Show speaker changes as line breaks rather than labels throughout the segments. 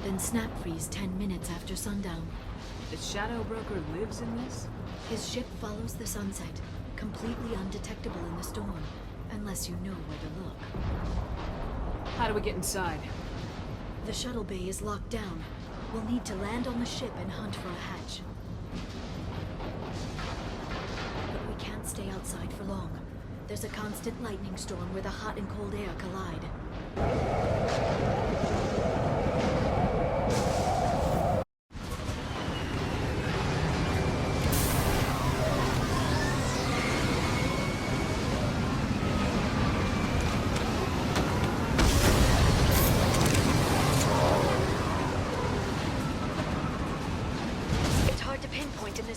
then snap freeze 10 minutes after sundown.
The Shadow Broker lives in this?
His ship follows the sunset, completely undetectable in the storm, unless you know where to look.
How do we get inside?
The shuttle bay is locked down. We'll need to land on the ship and hunt for a hatch. But we can't stay outside for long. There's a constant lightning storm where the hot and cold air collide.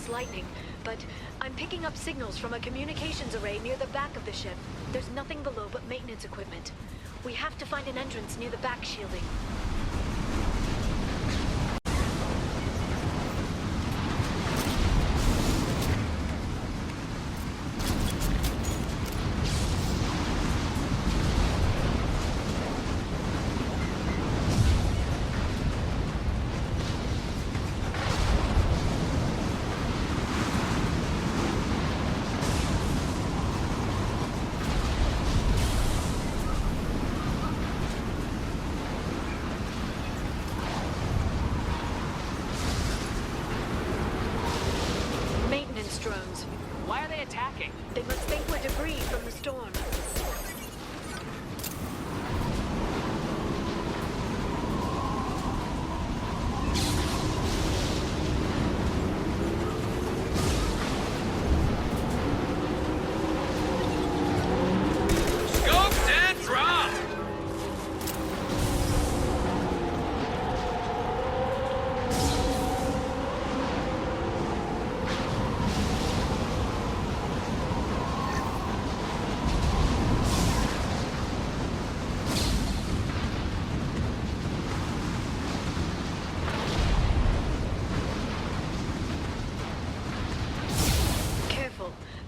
Lightning, but I'm picking up signals from a communications array near the back of the ship. There's nothing below but maintenance equipment. We have to find an entrance near the back shielding. Drones.
Why are they attacking?
They must think we're debris from the storm.
Scoped and dropped!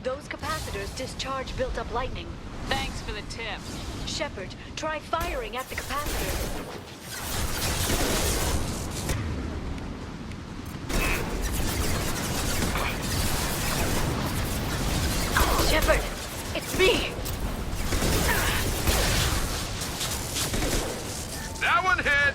Those capacitors discharge built-up lightning.
Thanks for the tip.
Shepard, try firing at the capacitor. Shepard, it's me!
That one hit!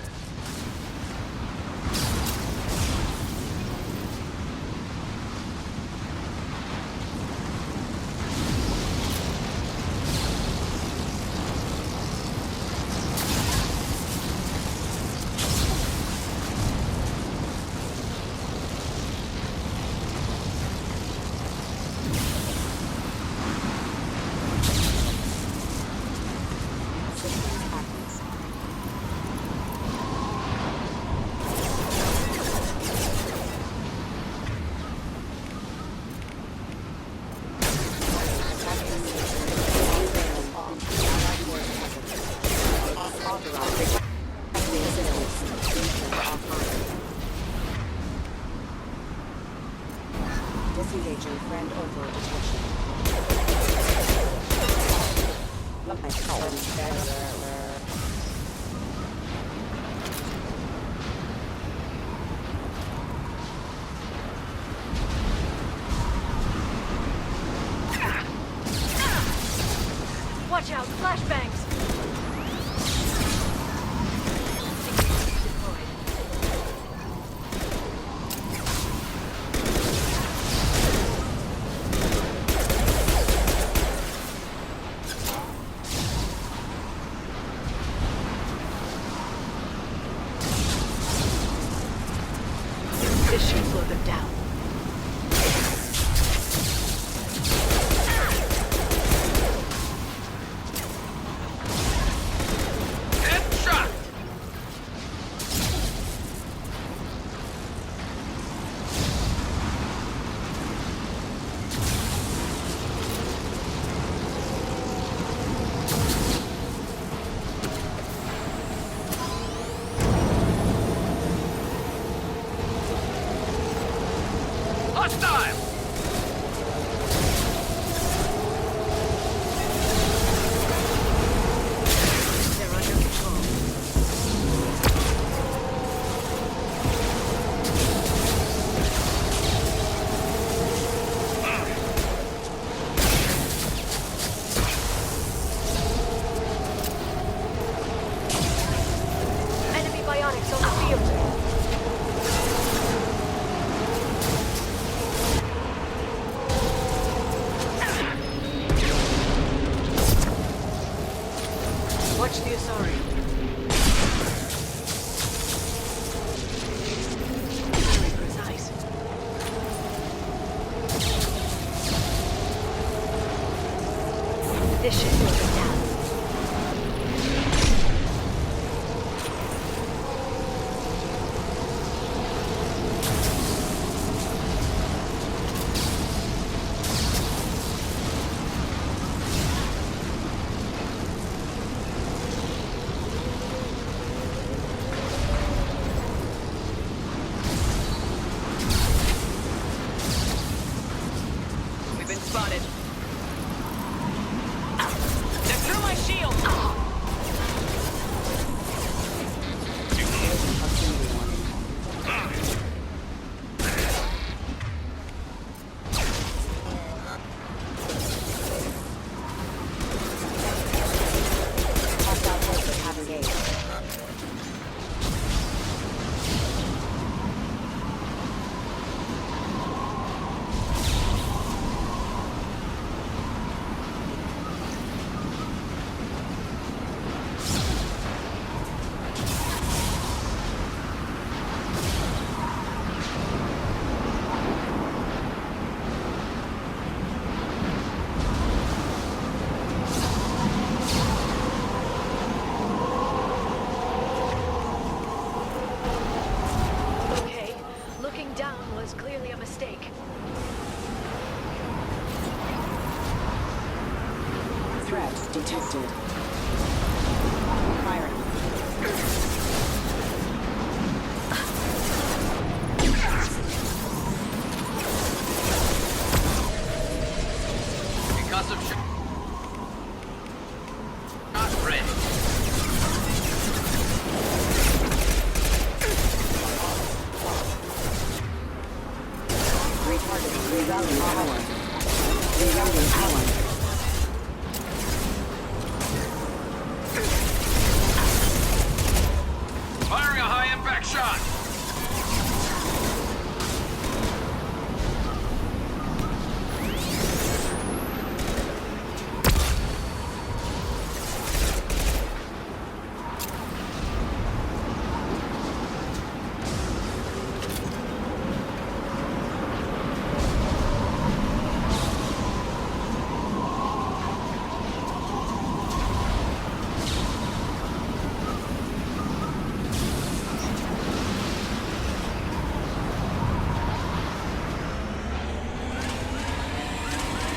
Disengaging friend over detection.
Watch out, flashbangs! This should slow them down. This should slow them down.
We've been spotted. They're through my shield!
Proximity warning. Hostile forces have engaged.
Okay, looking down was clearly a mistake.
Threat detected. Firing.
Concussive shot ready.
Retargeting. Rerouting power. Rerouting power.
Firing a high impact shot.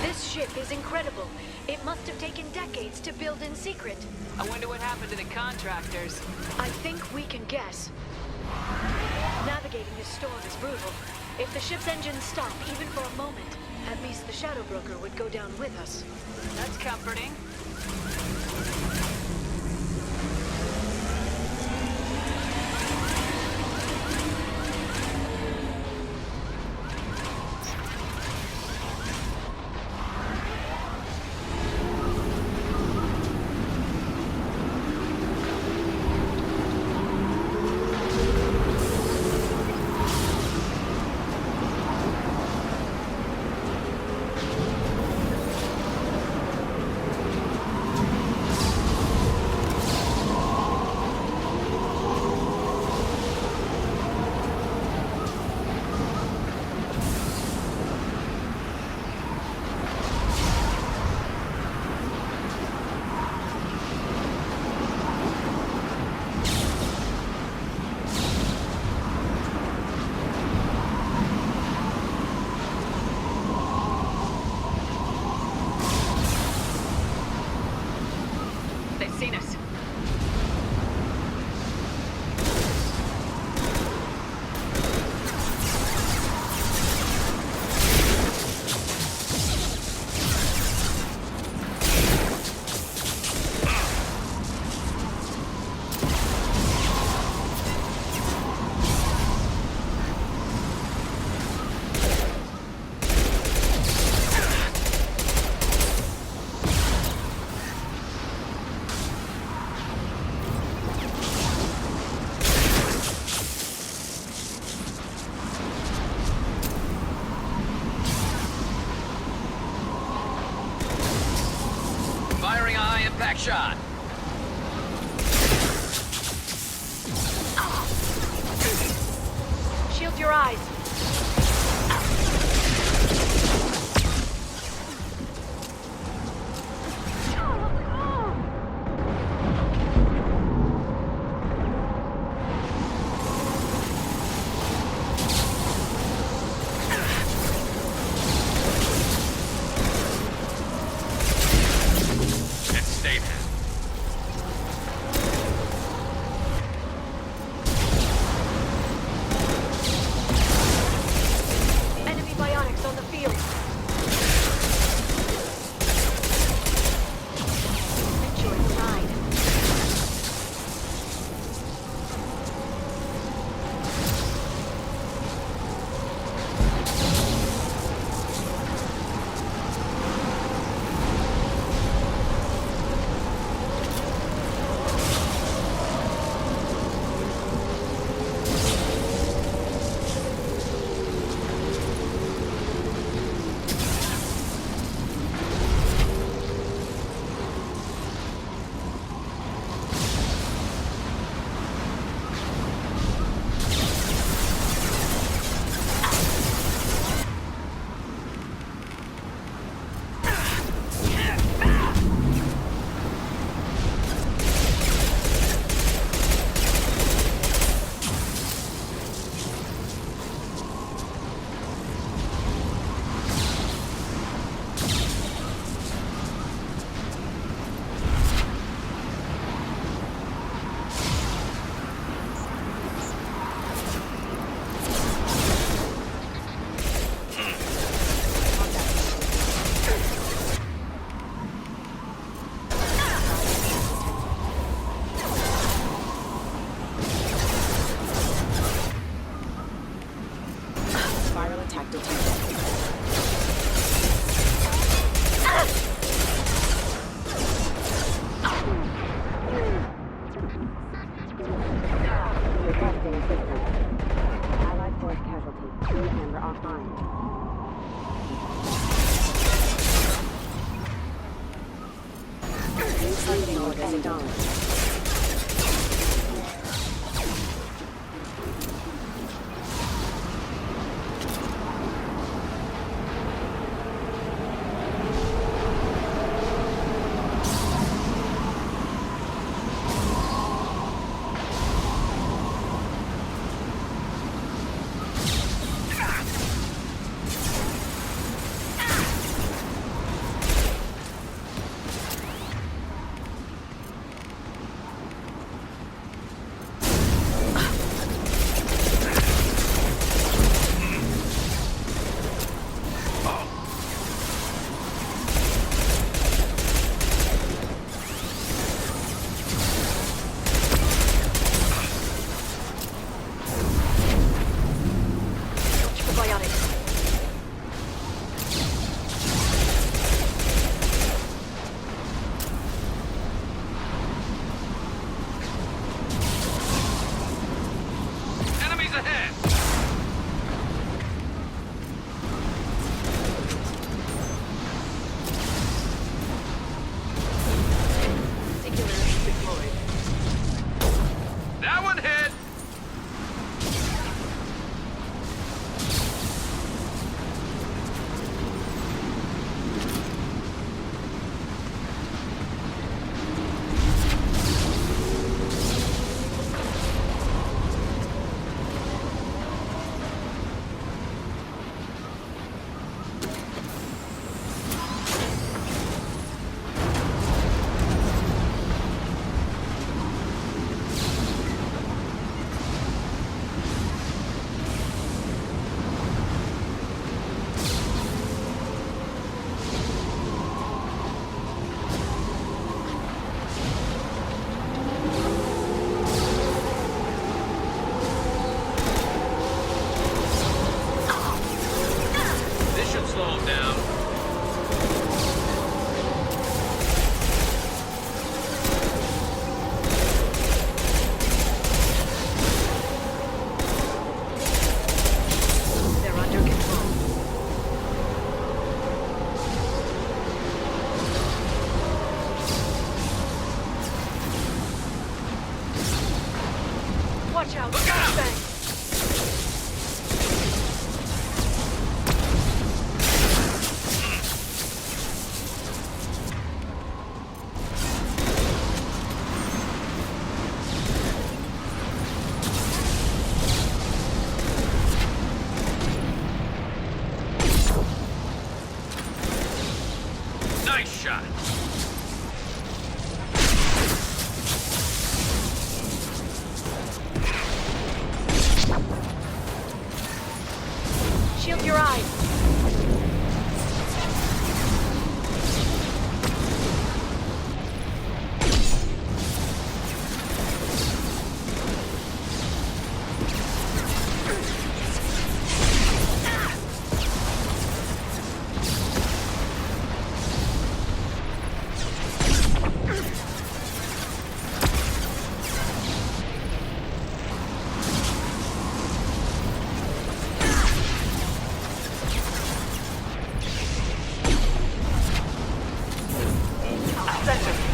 This ship is incredible. It must have taken decades to build in secret.
I wonder what happened to the contractors.
I think we can guess. Navigating this storm is brutal. If the ship's engines stop, even for a moment, at least the Shadow Broker would go down with us.
That's comforting. They've seen us.
Firing a high impact shot.
Shield your eyes.
Enemies ahead! That one hit! This should slow him down.
They're under control. Watch out!
Look out!
Bang.
Nice shot!
Shield your eyes.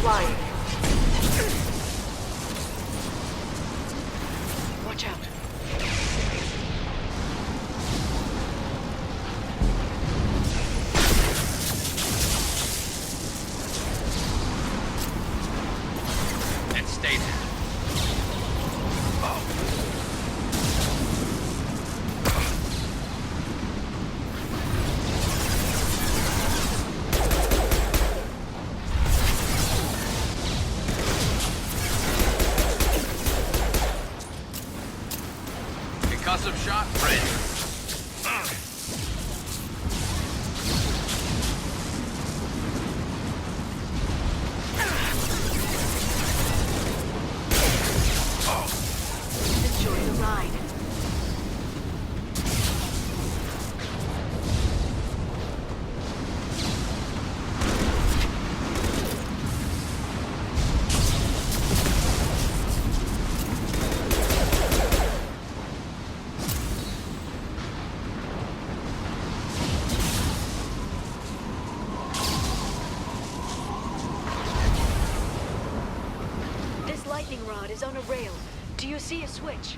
Flying. Watch out.
And stay there.
lightning rod is on a rail. Do you see a switch?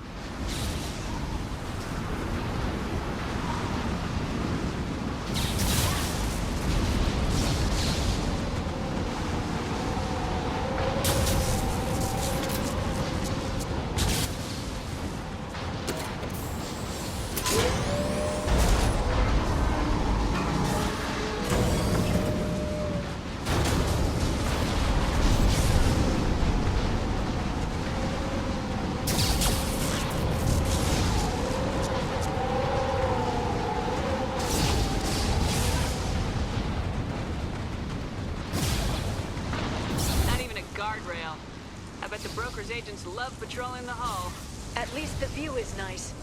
Guardrail. I bet the broker's agents love patrolling the hull.
At least the view is nice.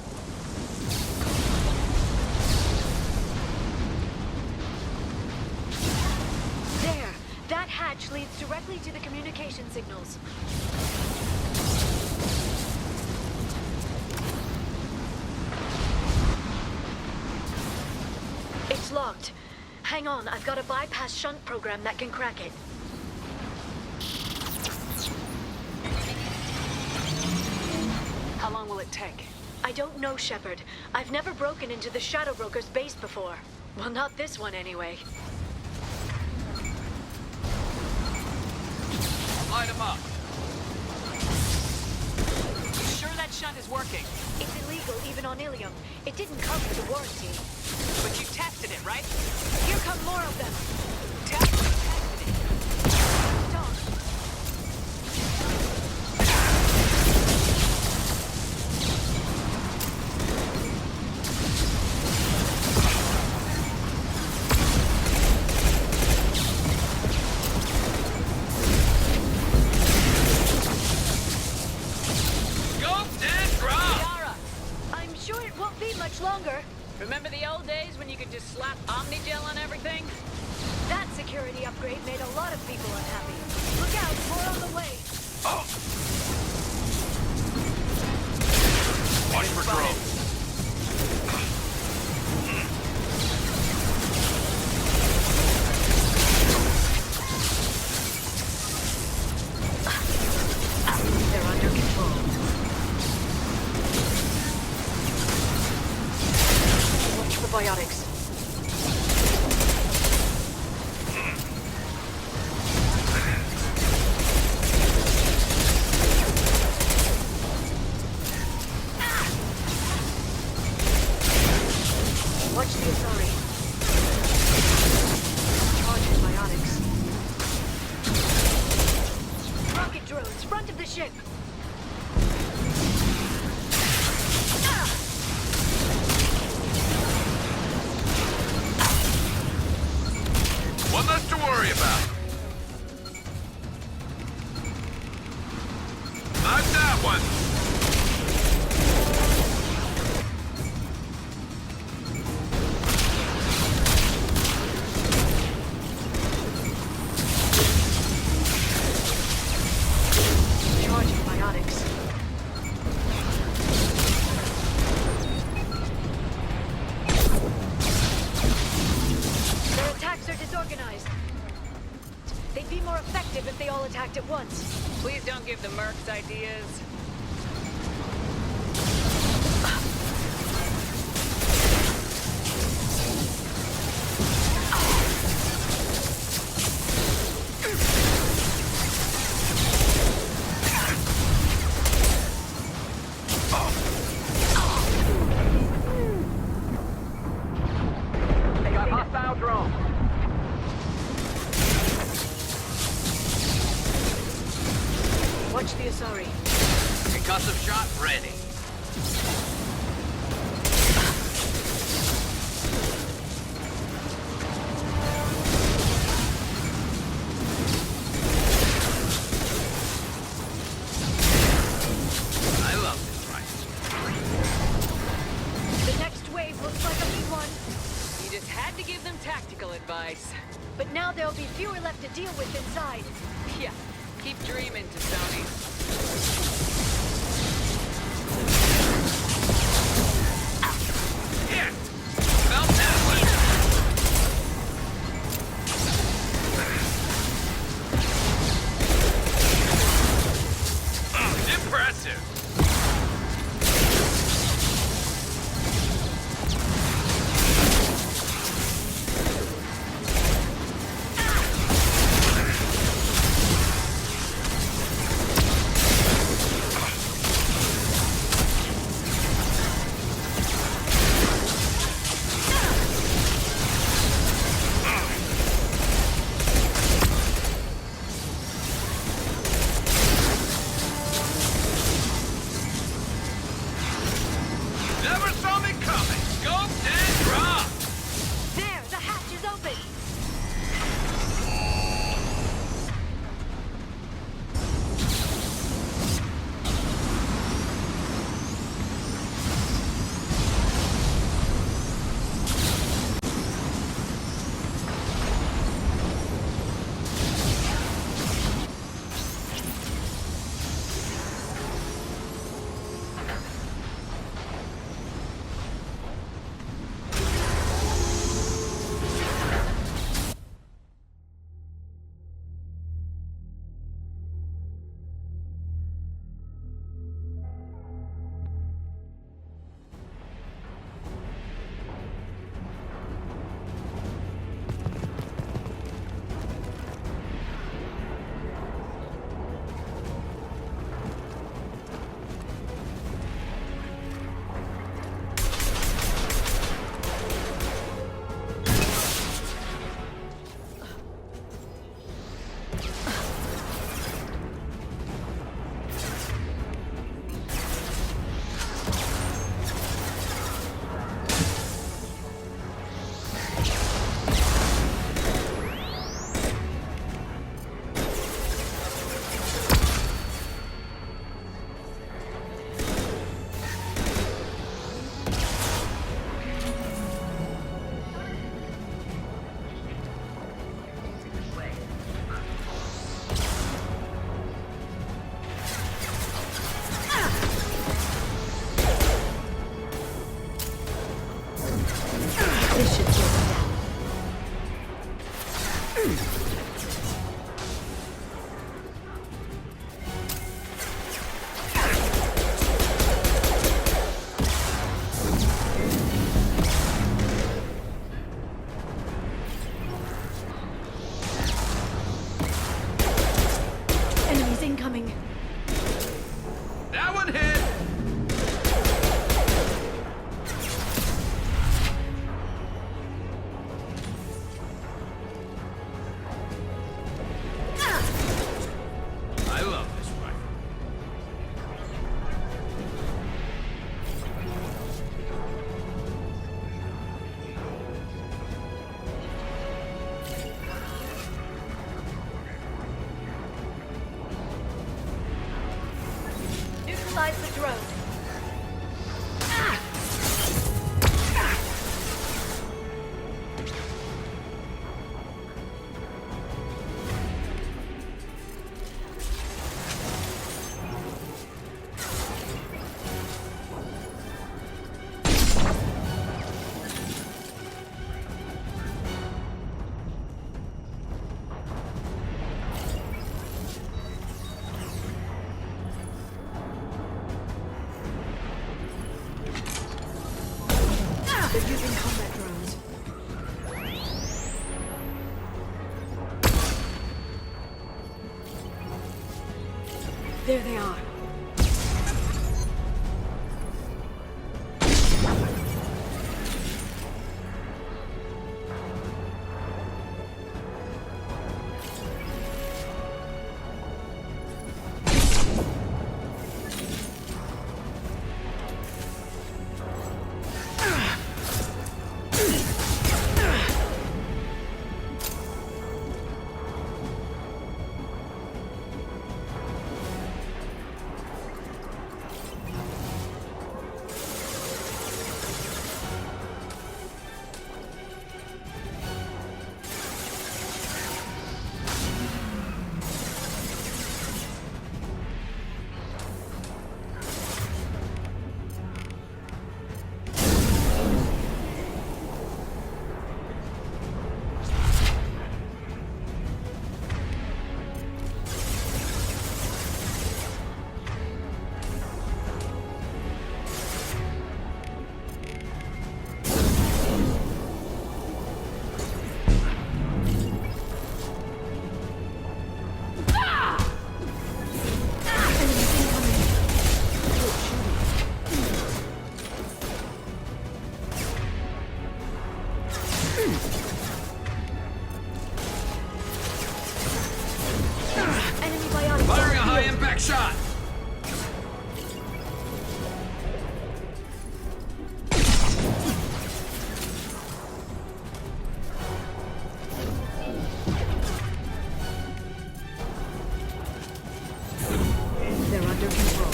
There! That hatch leads directly to the communication signals. It's locked. Hang on, I've got a bypass shunt program that can crack it.
How long will it take?
I don't know, Shepard. I've never broken into the Shadow Broker's base before. Well, not this one anyway.
Light him up.
You sure that shunt is working?
It's illegal even on Ilium. It didn't come with a warranty.
But you tested it, right?
Here come more of them.
Tested it.
Stop. Longer.
Remember the old days when you could just slap Omnigel on everything?
That security upgrade made a lot of people unhappy. Look out, more on the way.
Oh! Watch for drones.
They're under control. The biotics. Watch the Asari. Charging biotics. Rocket drones, front of the ship.
One less to worry about. Not that one.
Charging biotics. Their attacks are disorganized. They'd be more effective if they all attacked at once.
Please don't give the mercs ideas.
They got hostile drone.
Watch the Asari.
Concussive shot ready. I love this rifle.
The next wave looks like a big one.
You just had to give them tactical advice.
But now there'll be fewer left to deal with inside.
Yeah, keep dreaming, Tassoni.
Here! Felt that one!
Enemies incoming.
That one hit! I love this rifle.
Neutralize the drone. They're using combat drones. There they are. Enemy biotic
Firing a
field.
high-impact shot!
They're under control.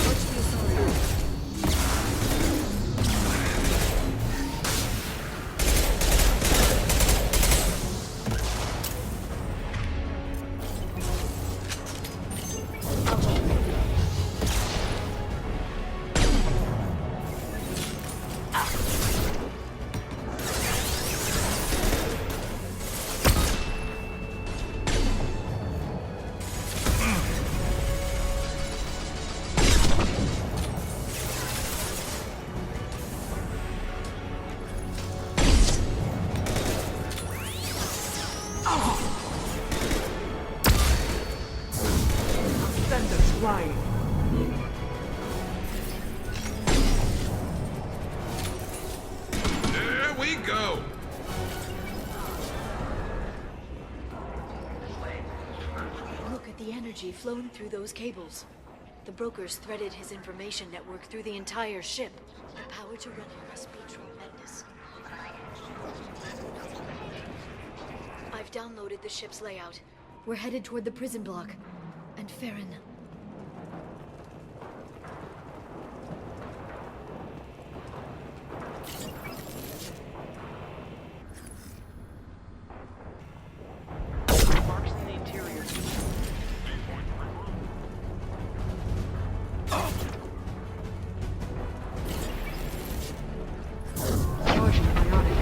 Watch the assault.
Send us flying.
There we go!
Look at the energy flowing through those cables. The brokers threaded his information network through the entire ship. The power to run it must be tremendous. I've downloaded the ship's layout. We're headed toward the prison block. And Farron.
Marks in the interior. Charging biotic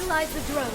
Neutralize the drone.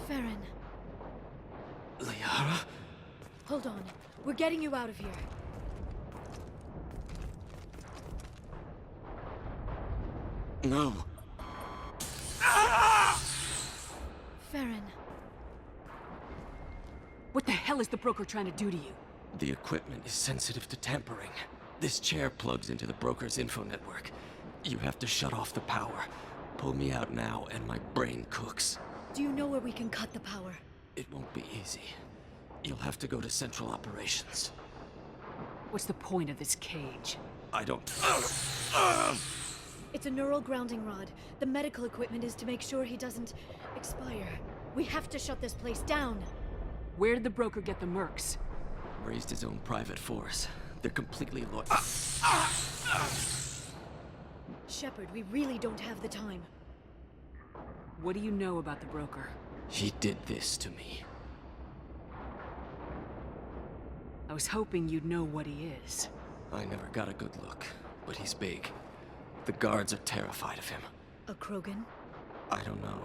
Farron.
Liara?
Hold on. We're getting you out of here.
No.
Farron.
What the hell is the broker trying to do to you?
The equipment is sensitive to tampering. This chair plugs into the broker's info network. You have to shut off the power. Pull me out now and my brain cooks.
Do you know where we can cut the power?
It won't be easy. You'll have to go to Central Operations.
What's the point of this cage?
I don't...
It's a neural grounding rod. The medical equipment is to make sure he doesn't expire. We have to shut this place down.
Where did the broker get the mercs?
Raised his own private force. They're completely loyal.
Shepard, we really don't have the time.
What do you know about the broker?
He did this to me.
I was hoping you'd know what he is.
I never got a good look, but he's big. The guards are terrified of him.
A Krogan?
I don't know,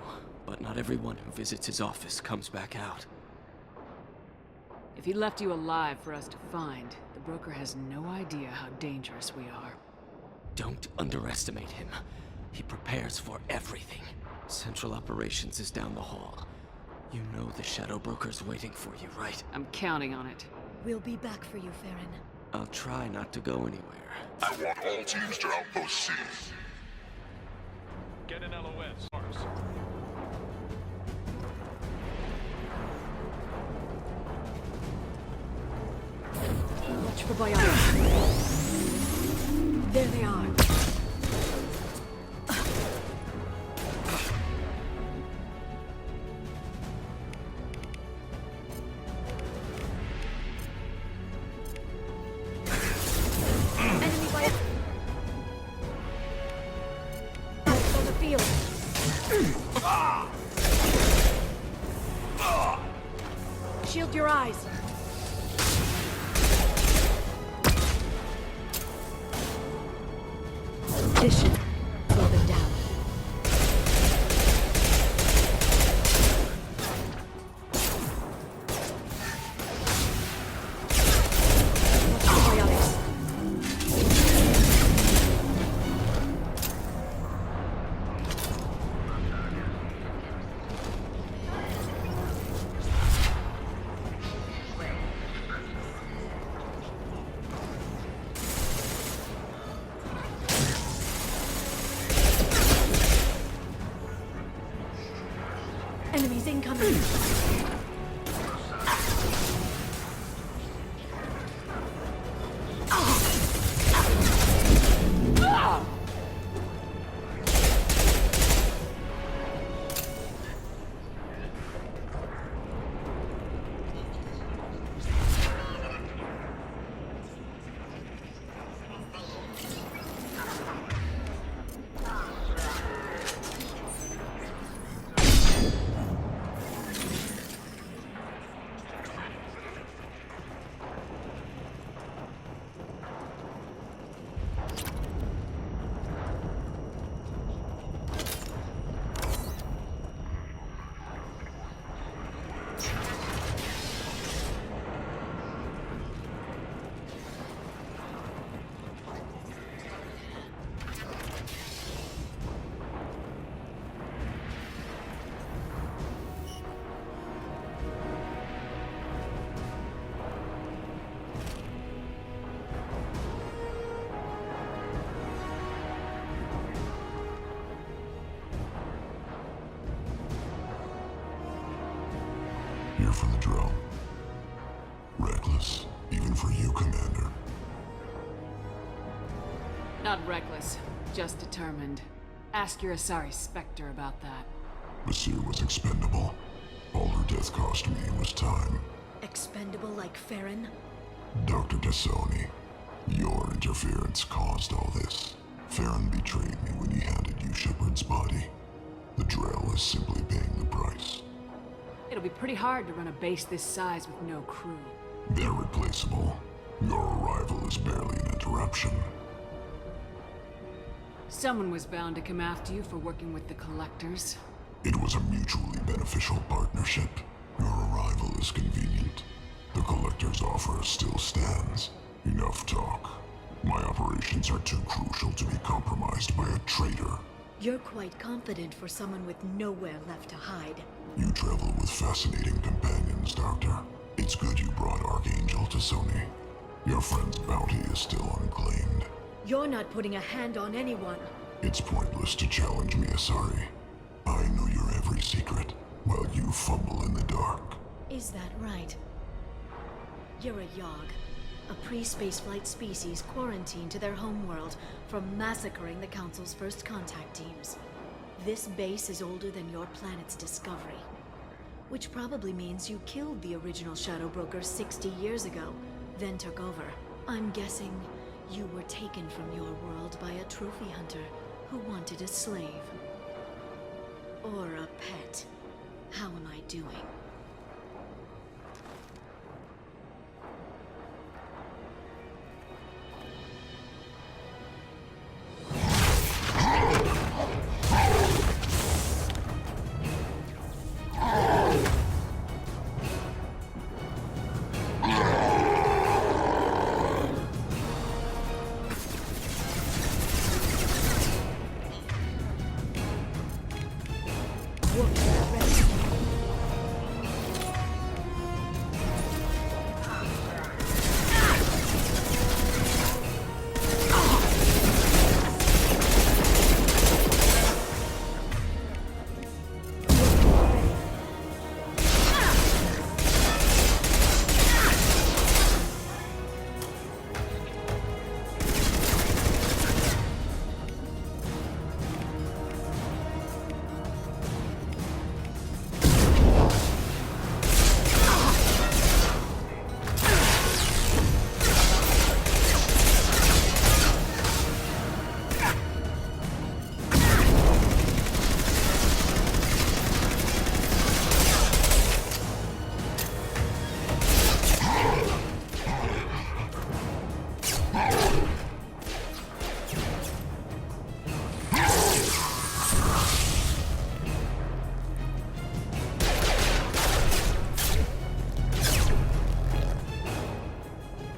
but not everyone who visits his office comes back out.
If he left you alive for us to find, the broker has no idea how dangerous we are.
Don't underestimate him. He prepares for everything. Central Operations is down the hall. You know the Shadow Broker's waiting for you, right?
I'm counting on it.
We'll be back for you, Farron.
I'll try not to go anywhere.
I want all teams to Outpost C.
Get an LOS. Mars.
Watch for biotics. There they are. Enemy biotics on the field. Shield your eyes. This should slow them down. Antibiotics. Enemies incoming.
Here for the drill. Reckless, even for you, Commander.
Not reckless, just determined. Ask your Asari Spectre about that.
Basir was expendable. All her death cost me was time.
Expendable like Farron?
Dr. Tassoni, your interference caused all this. Farron betrayed me when he handed you Shepard's body. The Drell is simply paying the price.
It'll be pretty hard to run a base this size with no crew.
They're replaceable. Your arrival is barely an interruption.
Someone was bound to come after you for working with the Collectors.
It was a mutually beneficial partnership. Your arrival is convenient. The Collector's offer still stands. Enough talk. My operations are too crucial to be compromised by a traitor.
You're quite confident for someone with nowhere left to hide.
You travel with fascinating companions, Doctor. It's good you brought Archangel to Sony. Your friend's bounty is still unclaimed.
You're not putting a hand on anyone.
It's pointless to challenge me, Asari. I know your every secret, while you fumble in the dark.
Is that right? You're a Yogg, a pre-spaceflight species quarantined to their homeworld from massacring the Council's first contact teams. This base is older than your planet's discovery. Which probably means you killed the original Shadow Broker 60 years ago, then took over. I'm guessing you were taken from your world by a trophy hunter who wanted a slave. Or a pet. How am I doing?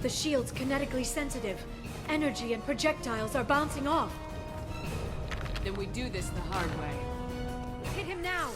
The shield's kinetically sensitive. Energy and projectiles are bouncing off.
Then we do this the hard way.
Hit him now!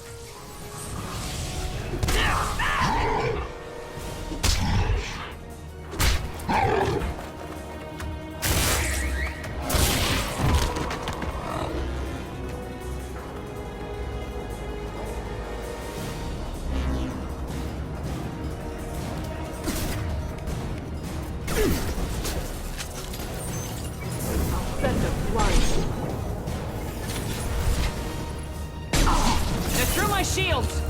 They're through my shields!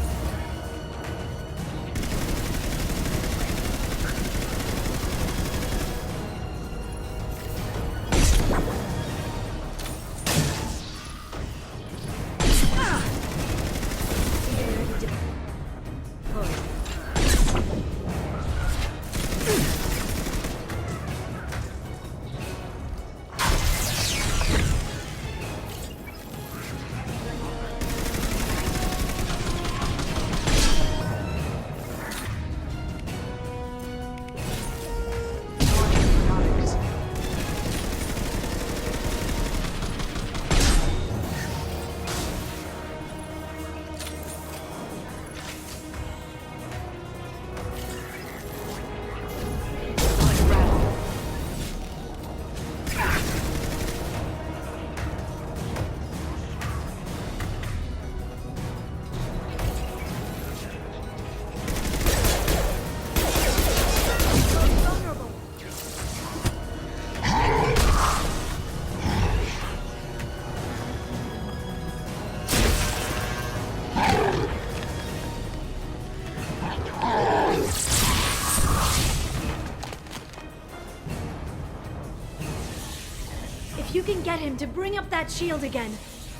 can get him to bring up that shield again,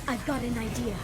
I've got an idea.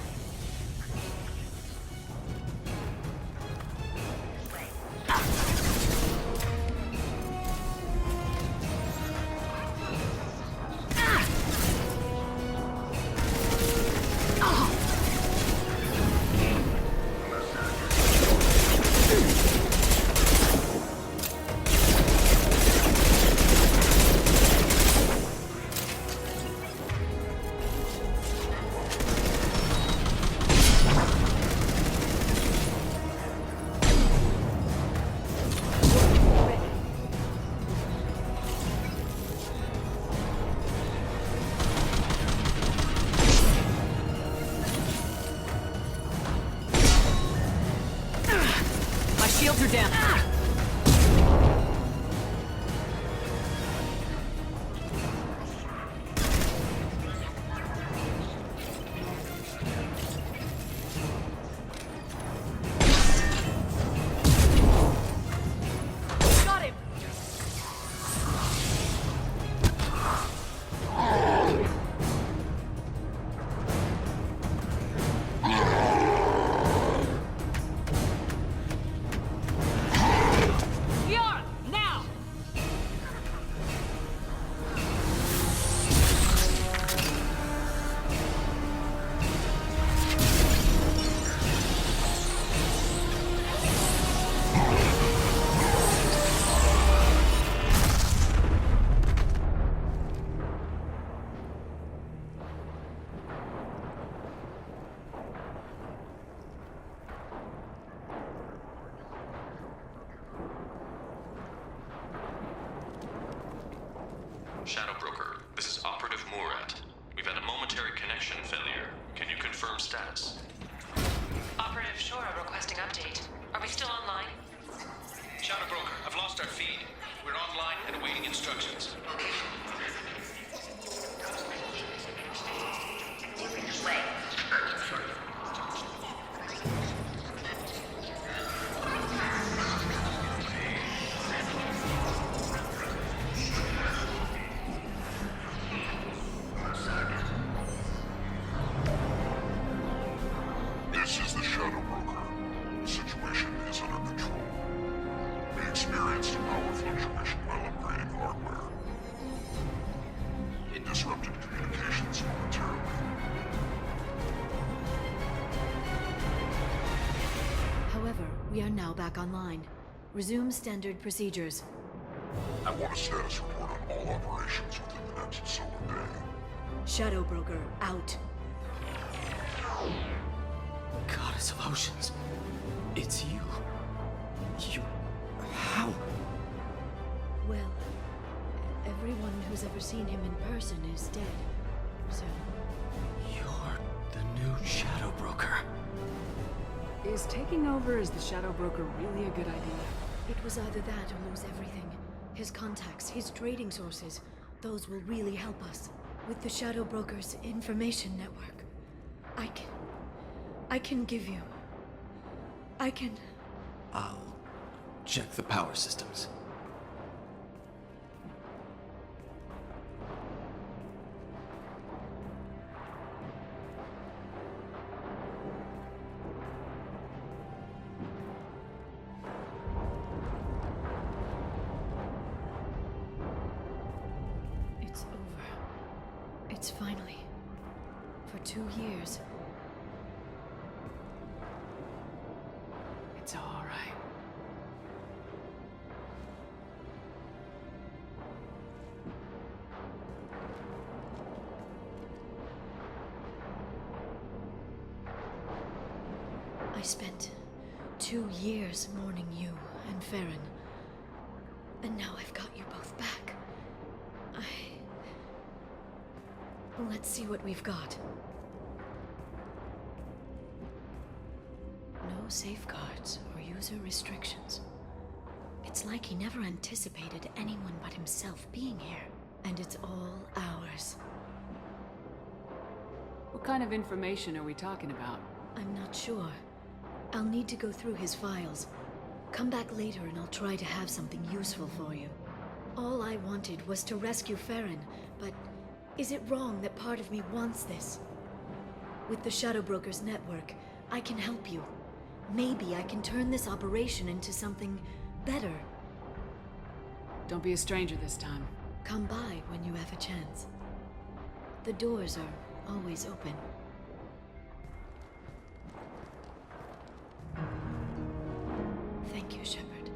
Shields are down. Got him.
Shadow Broker, this is Operative Murat. We've had a momentary connection failure. Can you confirm status?
Operative Shora requesting update. Are we still online?
Shadow Broker, I've lost our feed. We're online and awaiting instructions.
This is the Shadow Broker. The situation is under control. We experienced a power fluctuation while upgrading hardware. It disrupted communications momentarily.
However, we are now back online. Resume standard procedures.
I want a status report on all operations within the next solar day.
Shadow Broker, out.
Goddess of Oceans. It's you. How?
Well, everyone who's ever seen him in person is dead. So,
You're the new Shadow Broker.
Is taking over as the Shadow Broker really a good idea?
it was either that or lose everything. His contacts, his trading sources, those will really help us. With the Shadow Broker's information network, I can give you...
I'll check the power systems.
It's over. It's finally. For 2 years.
It's all right.
I spent 2 years mourning you and Farron. And now I've got you both back. Let's see what we've got. No safeguards or user restrictions. It's like he never anticipated anyone but himself being here. And it's all ours.
What kind of information are we talking about?
I'm not sure. I'll need to go through his files. Come back later and I'll try to have something useful for you. All I wanted was to rescue Farron, but Is it wrong that part of me wants this? With the Shadow Brokers network, I can help you. Maybe I can turn this operation into something better.
Don't be a stranger this time.
Come by when you have a chance. The doors are always open. Thank you, Shepard,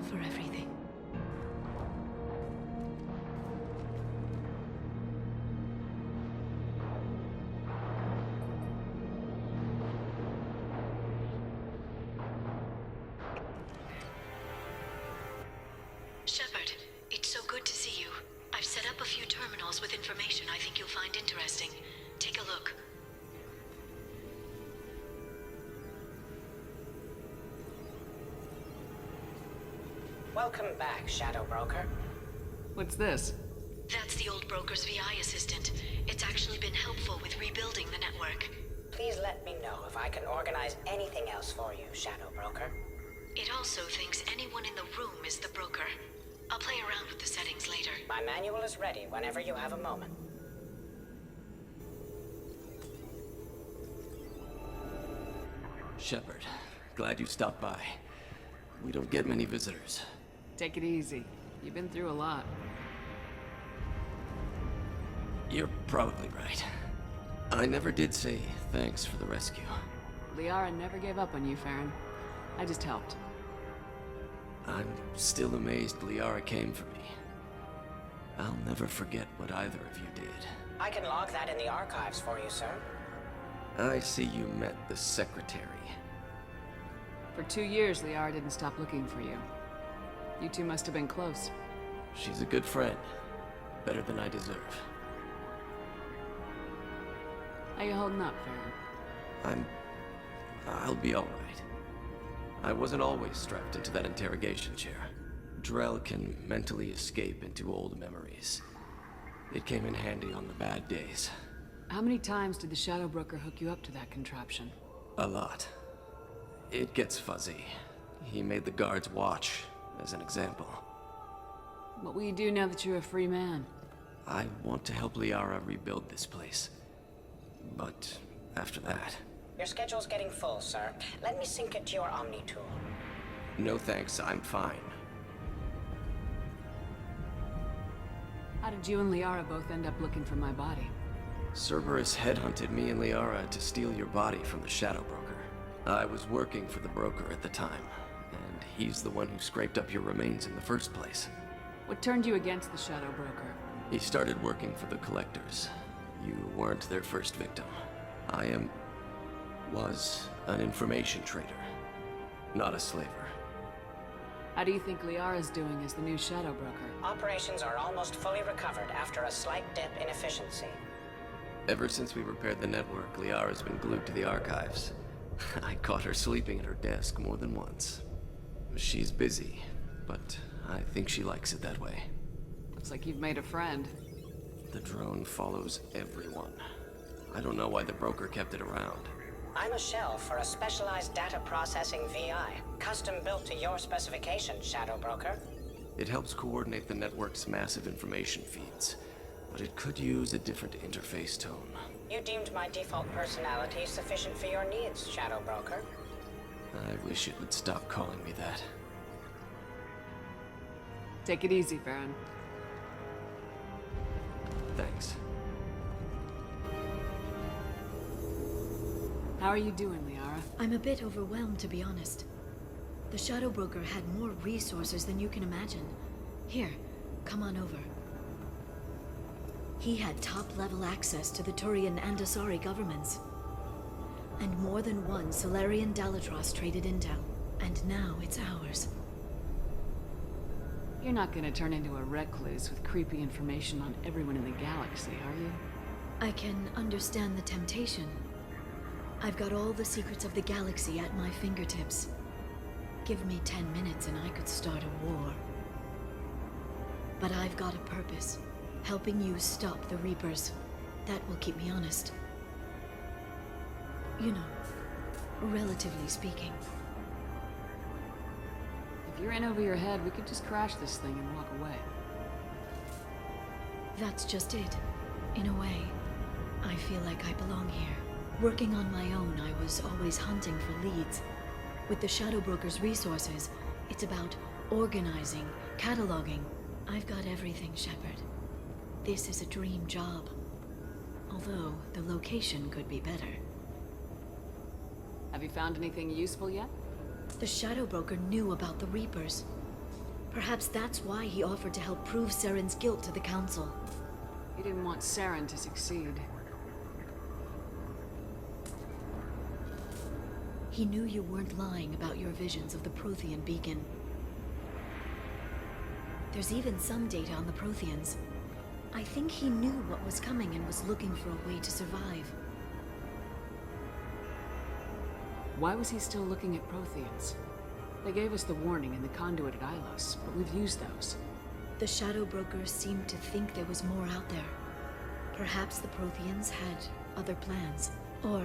for everything. Shepard, it's so good to see you. I've set up a few terminals with information I think you'll find interesting. Take a look.
Welcome back, Shadow Broker.
What's this?
That's the old broker's VI assistant. It's actually been helpful with rebuilding the network.
Please let me know if I can organize anything else for you, Shadow Broker.
It also thinks anyone in the room is the broker. I'll play around with the settings later.
My manual is ready whenever you have a moment.
Shepard, glad you stopped by. We don't get many visitors.
Take it easy. You've been through a lot.
You're probably right. I never did say thanks for the rescue.
Liara never gave up on you, Farron. I just helped.
I'm still amazed Liara came for me. I'll never forget what either of you did.
I can log that in the archives for you, sir.
I see you met the secretary.
For 2 years, Liara didn't stop looking for you. You two must have been close.
She's a good friend. Better than I deserve.
How you holding up, Farron?
I'll be alright. I wasn't always strapped into that interrogation chair. Drell can mentally escape into old memories. It came in handy on the bad days.
How many times did the Shadow Broker hook you up to that contraption?
A lot. It gets fuzzy. He made the guards watch, as an example.
What will you do now that you're a free man?
I want to help Liara rebuild this place. But after that...
Your schedule's getting full, sir. Let me sync it to your Omni tool.
No thanks, I'm fine.
How did you and Liara both end up looking for my body?
Cerberus headhunted me and Liara to steal your body from the Shadow Broker. I was working for the broker at the time, and he's the one who scraped up your remains in the first place.
What turned you against the Shadow Broker?
He started working for the Collectors. You weren't their first victim. Was an information trader, not a slaver.
How do you think Liara's doing as the new Shadow Broker?
Operations are almost fully recovered after a slight dip in efficiency.
Ever since we repaired the network, Liara's been glued to the archives. I caught her sleeping at her desk more than once. She's busy, but I think she likes it that way.
Looks like you've made a friend.
The drone follows everyone. I don't know why the broker kept it around.
I'm a shell for a specialized data processing VI, custom built to your specifications, Shadow Broker.
It helps coordinate the network's massive information feeds, but it could use a different interface tone.
You deemed my default personality sufficient for your needs, Shadow Broker.
I wish it would stop calling me that.
Take it easy, Farron.
Thanks.
How are you doing, Liara?
I'm a bit overwhelmed, to be honest. The Shadow Broker had more resources than you can imagine. Here, come on over. He had top-level access to the Turian and Asari governments. And more than one Solarian Dalatros traded intel. And now it's ours.
You're not gonna turn into a recluse with creepy information on everyone in the galaxy, are you?
I can understand the temptation. I've got all the secrets of the galaxy at my fingertips. Give me 10 minutes and I could start a war. But I've got a purpose. Helping you stop the Reapers. That will keep me honest. You know, relatively speaking.
If you're in over your head, we could just crash this thing and walk away.
That's just it. In a way, I feel like I belong here. Working on my own, I was always hunting for leads. With the Shadow Broker's resources, it's about organizing, cataloging. I've got everything, Shepard. This is a dream job. Although, the location could be better.
Have you found anything useful yet?
The Shadow Broker knew about the Reapers. Perhaps that's why he offered to help prove Saren's guilt to the Council.
He didn't want Saren to succeed.
He knew you weren't lying about your visions of the Prothean beacon. There's even some data on the Protheans. I think he knew what was coming and was looking for a way to survive.
Why was he still looking at Protheans? They gave us the warning in the conduit at Ilos, but we've used those.
The Shadow Broker seemed to think there was more out there. Perhaps the Protheans had other plans. Or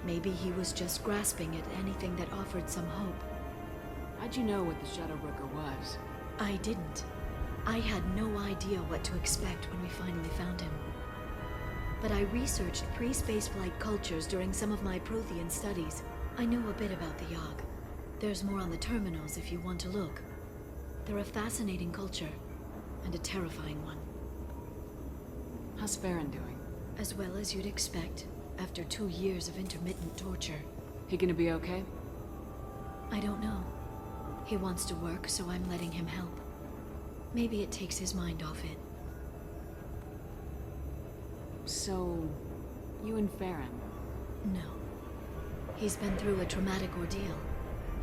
maybe he was just grasping at anything that offered some hope.
How'd you know what the Shadow Broker was?
I didn't. I had no idea what to expect when we finally found him. But I researched pre-spaceflight cultures during some of my Prothean studies. I know a bit about the Yogg. There's more on the terminals if you want to look. They're a fascinating culture, and a terrifying one.
How's Farron doing?
As well as you'd expect, after 2 years of intermittent torture.
He gonna be okay?
I don't know. He wants to work, so I'm letting him help. Maybe it takes his mind off it.
So, you and Farron?
No. He's been through a traumatic ordeal.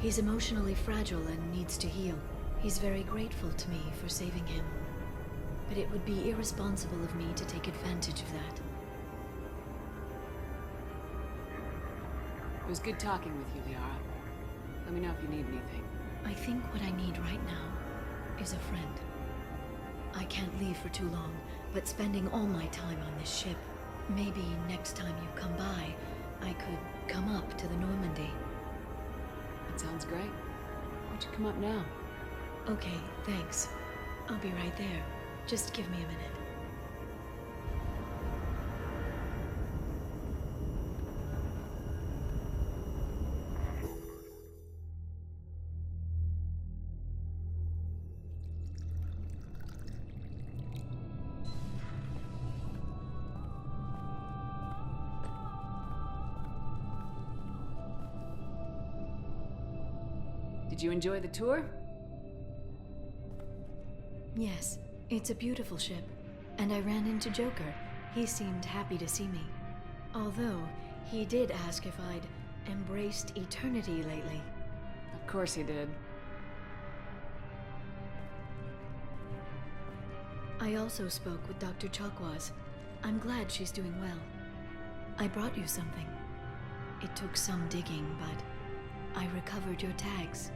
He's emotionally fragile and needs to heal. He's very grateful to me for saving him. But it would be irresponsible of me to take advantage of that.
It was good talking with you, Liara. Let me know if you need anything.
I think what I need right now is a friend. I can't leave for too long, but spending all my time on this ship. Maybe next time you come by, I could come up to the Normandy.
That sounds great. Why don't you come up now?
Okay, thanks. I'll be right there. Just give me a minute.
Did you enjoy the tour?
Yes, it's a beautiful ship. And I ran into Joker. He seemed happy to see me. Although, he did ask if I'd embraced eternity lately.
Of course he did.
I also spoke with Dr. Chakwas. I'm glad she's doing well. I brought you something. It took some digging, but I recovered your tags.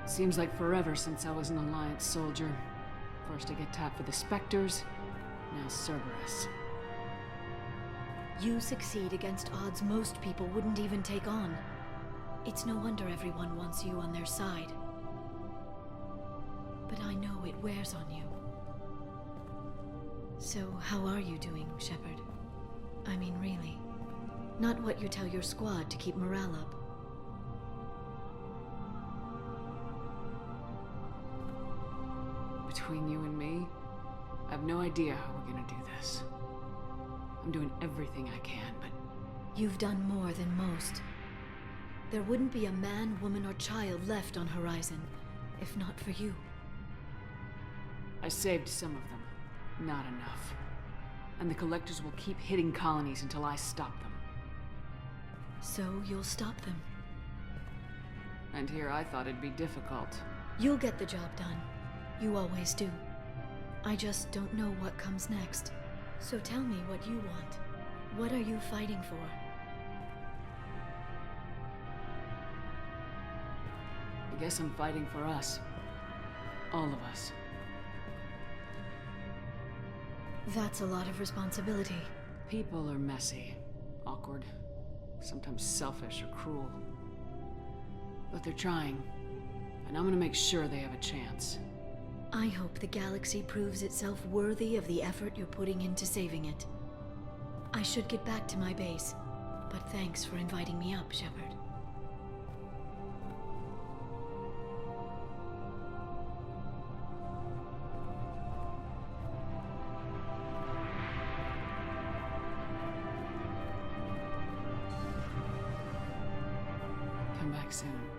Seems like forever since I was an Alliance soldier. First I get tapped for the Spectres, now Cerberus.
You succeed against odds most people wouldn't even take on. It's no wonder everyone wants you on their side. But I know it wears on you. So, how are you doing, Shepard? I mean, really. Not what you tell your squad to keep morale up.
Between you and me, I have no idea how we're gonna do this. I'm doing everything I can, but...
You've done more than most. There wouldn't be a man, woman, or child left on Horizon, if not for you.
I saved some of them. Not enough. And the Collectors will keep hitting colonies until I stop them.
So you'll stop them.
And here I thought it'd be difficult.
You'll get the job done. You always do. I just don't know what comes next. So tell me what you want. What are you fighting for?
I guess I'm fighting for us. All of us.
That's a lot of responsibility.
People are messy, awkward, sometimes selfish or cruel. But they're trying, and and I'm gonna make sure they have a chance.
I hope the galaxy proves itself worthy of the effort you're putting into saving it. I should get back to my base, but thanks for inviting me up, Shepard.
Come back soon.